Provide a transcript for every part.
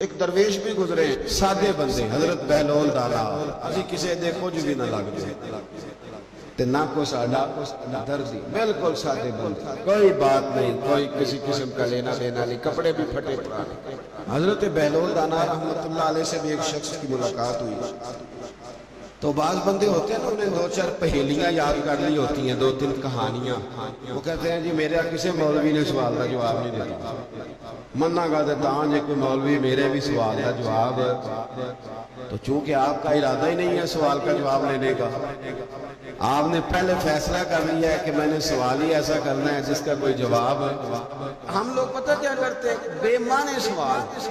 ایک درویش بھی گزرے سادے بندے حضرت بہلول دانا اسی کسے دیکھو جو بھی نہ لگ جائے تے نہ کو ساڈا دردی بالکل سادے بندے کوئی بات نہیں کوئی کسی قسم کا لینا دینا نہیں کپڑے بھی پھٹے پرانے حضرت بہلول دانا رحمت اللہ علیہ سے بھی ایک شخص کی ملاقات ہوئی تو بعض بندے ہوتے ہیں نا انہیں دو چار پہیلیاں یاد کر لی ہوتی ہیں دو تین کہانیاں وہ کہتے ہیں جی میرے کسی مولوی نے سوال کا جواب نہیں دیتا مننا گا دیتا ہوں جی کوئی مولوی میرے بھی سوال کا جواب تو چونکہ آپ کا ارادہ ہی نہیں ہے سوال کا جواب لینے کا آپ نے پہلے فیصلہ کر لیا ہے کہ میں نے سوال ہی ایسا کرنا ہے جس کا کوئی جواب ہم لوگ پتہ کیا کرتے ہیں بے معنی سوال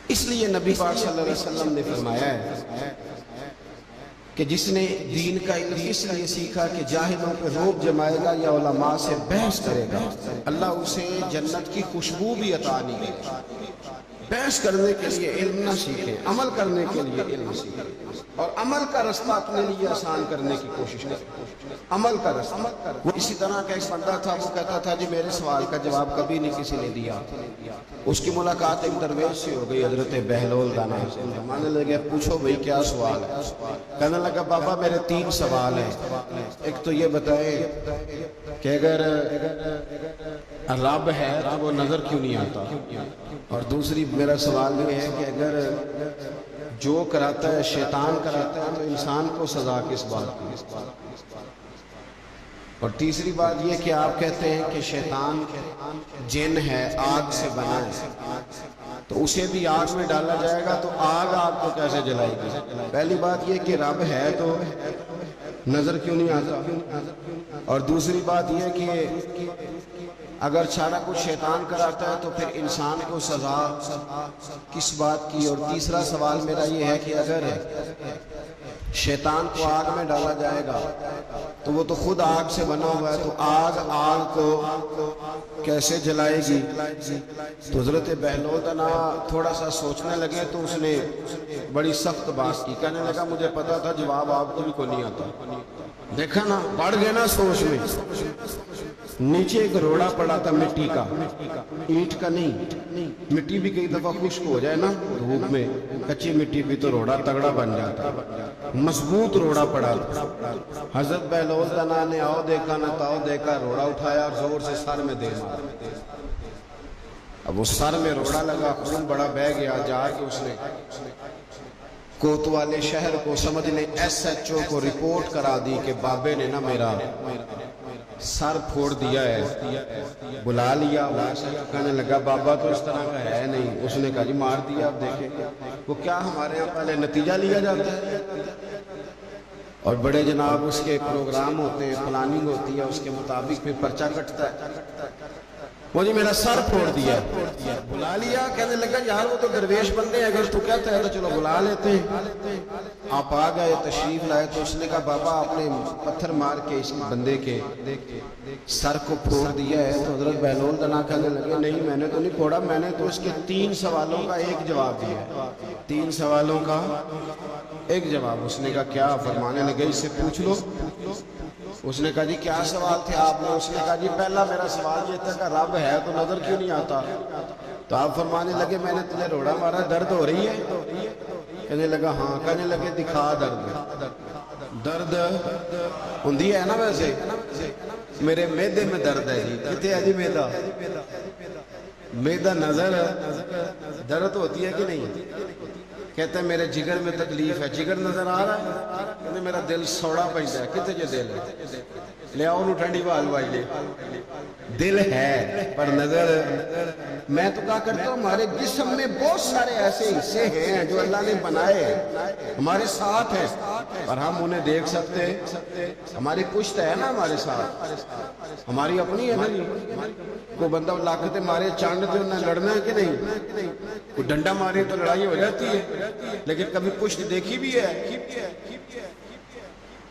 اس لیے نبی پاک صلی اللہ علیہ وسلم نے فرمایا ہے کہ جس نے دین کا علم اس لیے سیکھا کہ جاہلوں پہ روب جمائے گا یا علماء سے بحث کرے گا اللہ اسے جنت کی خوشبو بھی عطا نہیں دے بحث کرنے کے لیے علم نہ سیکھیں عمل کرنے کے لیے علم سیکھیں اور عمل کا رستہ اپنے لیے آسان کرنے کی کوشش کریں عمل کا رستہ وہ اسی طرح کا ایک بندہ تھا وہ کہتا تھا جی میرے سوال کا جواب کبھی نہیں کسی نے دیا اس کی ملاقات ایک درویش سے ہو گئی حضرت بہلول دانا سے ماننے لگے پوچھو بھئی کیا سوال ہے کہنے لگا بابا میرے 3 سوال ہیں ایک تو یہ بتائیں کہ اگر رب ہے تو وہ نظر کیوں نہیں آتا اور دوسری میرا سوال یہ ہے کہ اگر جو کراتا ہے شیطان کراتا ہے تو انسان کو سزا کس بات کی اور تیسری بات یہ کہ آپ کہتے ہیں کہ شیطان جن ہے آگ سے بنا ہے تو اسے بھی آگ میں ڈالا جائے گا تو آگ آپ کو کیسے جلائے گی پہلی بات یہ کہ رب ہے تو نظر کیوں نہیں آتا اور دوسری بات یہ کہ اگر سارا کچھ شیطان کراتا ہے تو پھر انسان کو سزا کس بات کی اور تیسرا سوال میرا یہ ہے کہ اگر شیطان کو آگ میں ڈالا جائے گا تو وہ تو خود آگ سے بنا ہوا ہے تو آگ کو کیسے جلائے گی تو حضرت بہلول دانا تھوڑا سا سوچنے لگے تو اس نے بڑی سخت بات کی کہنے لگا مجھے پتا تھا جواب آپ کو بھی کو نہیں آتا دیکھا نا بڑھ گئے نا سوچ میں نیچے ایک روڑا پڑا تھا مٹی کا اینٹ کا نہیں مٹی بھی کئی دفعہ خشک ہو جائے نا دھوپ میں کچی مٹی بھی تو روڑا تگڑا بن جاتا مضبوط روڑا پڑا تھا حضرت بہلول دانا نے آؤ دیکھا نہ تاؤ دیکھا روڑا اٹھایا اور زور سے سر میں دے مارا اب اس سر میں روڑا لگا خون بڑا بہ گیا جا کے اس نے کوتوالے شہر کو سمجھنے ایس ایچ او کو رپورٹ کرا دی کہ بابے نے نا میرا سر پھوڑ دیا ہے بلا لیا کہنے لگا بابا تو اس طرح کا ہے نہیں اس نے کہا جی مار دیا اب دیکھیں وہ کیا ہمارے یہاں پہلے نتیجہ لیا جاتا ہے اور بڑے جناب اس کے پروگرام ہوتے ہیں پلاننگ ہوتی ہے اس کے مطابق پھر پرچہ کٹتا ہے وہ جی میرا سر پھوڑ دیا بلا لیا کہنے لگا یار وہ تو درویش بندے ہیں اگر تو کہتا ہے تو چلو بلا لیتے ہیں آپ آ گئے تشریف لائے تو اس نے کہا بابا آپ نے پتھر مار کے اس بندے کے سر کو پھوڑ دیا ہے تو حضرت بہلول دانا کہنے لگے نہیں میں نے تو نہیں پھوڑا میں نے تو اس کے 3 سوالوں کا ایک جواب دیا ہے 3 سوالوں کا ایک جواب اس نے کہا کیا فرمانے لگے اس سے پوچھ لو اس نے کہا جی کیا سوال تھے آپ نے اس نے کہا جی پہلا میرا سوال یہ تھا کہ رب ہے تو نظر کیوں نہیں آتا تو آپ فرمانے لگے میں نے تجھے روڑا مارا درد ہو رہی ہے کہنے لگا ہاں کہنے لگے دکھا درد ہوندی ہے نا ویسے میرے میدے میں درد ہے جی کتے ہے جی میدہ نظر درد ہوتی ہے کہ نہیں کہتے ہیں میرے جگر میں تکلیف ہے جگر نظر آ رہا ہے کہتے میرا دل سوڑا پہنتا ہے کتے جو دل ہے لے آؤ انہوں ٹھنڈی بال بائی لے دل ہے پر نظر میں تو کہا کرتا ہوں ہمارے جسم میں بہت سارے ایسے حصے ہیں جو اللہ نے بنائے ہمارے ساتھ ہیں اور ہم انہیں دیکھ سکتے ہیں ہماری پشت ہے نا ہمارے ساتھ ہماری اپنی ہے نا کوئی بندہ لاکھتے مارے چاند جو انہیں لڑنا ہے کہ نہیں کوئی ڈنڈا مارے تو لڑائی ہو جاتی ہے لیکن کبھی پشت دیکھی بھی ہے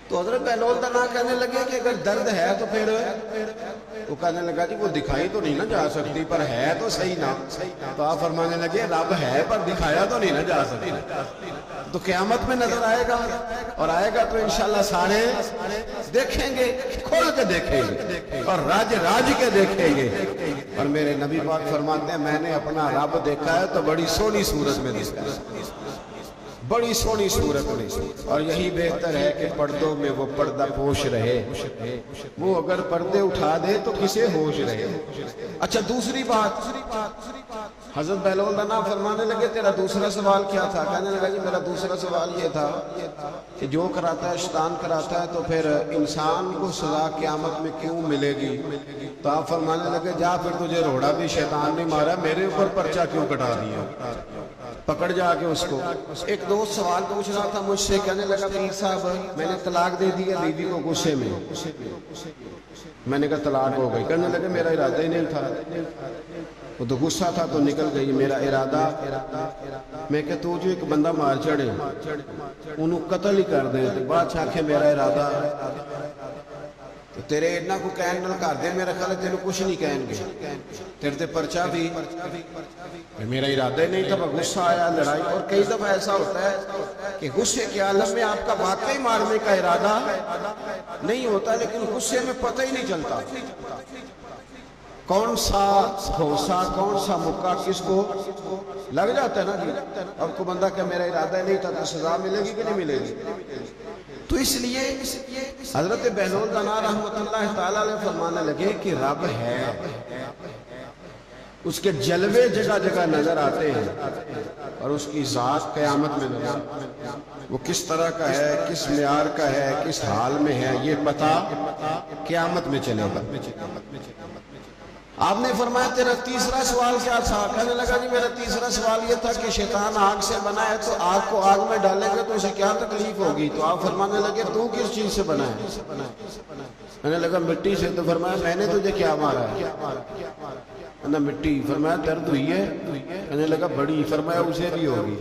تو حضرت بہلول دانا کہنے لگے کہ اگر درد ہے تو پھر وہ کہنے لگا جی وہ دکھائی تو نہیں نہ جا سکتی پر ہے تو صحیح نہ تو آپ فرمانے لگے رب ہے پر دکھایا تو نہیں نہ جا سکتی تو قیامت میں نظر آئے گا اور آئے گا تو انشاءاللہ سارے دیکھیں گے کھول کے دیکھیں گے اور راج کے دیکھیں گے اور میرے نبی پاک فرماتے ہیں میں نے اپنا رب دیکھا ہے تو بڑی سونی صورت میں دیکھا ہے، بڑی سونی صورت میں، اور یہی بہتر ہے کہ پردوں میں وہ پردہ پوش رہے، وہ اگر پردے اٹھا دے تو کسے ہوش رہے۔ اچھا دوسری بات، حضرت بہلول رانا فرمانے لگے تیرا دوسرا سوال کیا تھا؟ کہنے لگا جی میرا دوسرا سوال یہ تھا کہ جو کراتا ہے شیطان کراتا ہے تو پھر انسان کو سزا قیامت میں کیوں ملے گی؟ تو آپ فرمانے لگے جا پھر تجھے روڑا بھی شیطان نے مارا، میرے اوپر پرچہ کیوں کٹا دیا؟ پکڑ جا کے اس کو۔ ایک دوست سوال پوچھ رہا تھا مجھ سے، کہنے لگا پیر صاحب میں نے طلاق دے دی ہے بیوی کو غصے میں۔ میں نے کہا طلاق ہو گئی؟ کہنے لگا میرا ارادہ ہی نہیں تھا، وہ تو غصہ تھا تو نکل گئی، میرا ارادہ۔ میں کہ تو جو ایک بندہ مار چڑے انہوں قتل ہی کر دیں، بادشاہ کہ میرا ارادہ تو تیرے اتنا کو کہن نہ کر دے، میرا خیال ہے تیرے کچھ نہیں کہیں گے، تیرے تے پرچہ بھی، میرا ارادہ ہی نہیں تھا، غصہ آیا، لڑائی۔ اور کئی دفعہ ایسا ہوتا ہے کہ غصے کے عالم میں آپ کا واقعی مارنے کا ارادہ نہیں ہوتا، لیکن غصے میں پتہ ہی نہیں چلتا کون سا گھونسا کون سا مکہ کس کو لگ جاتا ہے نا جی۔ اب کو بندہ کہ میرا ارادہ نہیں تھا تو سزا ملے گی کہ نہیں ملے گی؟ تو اس لیے حضرت بہلول رانا رحمۃ اللہ تعالیٰ علیہ فرمانے لگے کہ رب ہے، اس کے جلوے جگہ جگہ نظر آتے ہیں، اور اس کی ذات قیامت میں نظر آتی ہے۔ وہ کس طرح کا ہے، کس معیار کا ہے، کس حال میں ہے، یہ پتہ قیامت میں چلے گا۔ آپ نے فرمایا تیرا تیسرا سوال کیا تھا؟ کہنے لگا جی میرا تیسرا سوال یہ تھا کہ شیطان آگ سے بنا ہے تو آگ کو آگ میں ڈالیں گے تو اسے کیا تکلیف ہوگی؟ تو آپ فرمانے لگے تو کس چیز سے بنا ہے؟ کہنے لگا مٹی سے۔ تو فرمایا میں نے تجھے کیا مارا ہے؟ کہنا مٹی۔ فرمایا درد ہوئی ہے؟ کہنے لگا بڑی۔ فرمایا اسے بھی ہوگی۔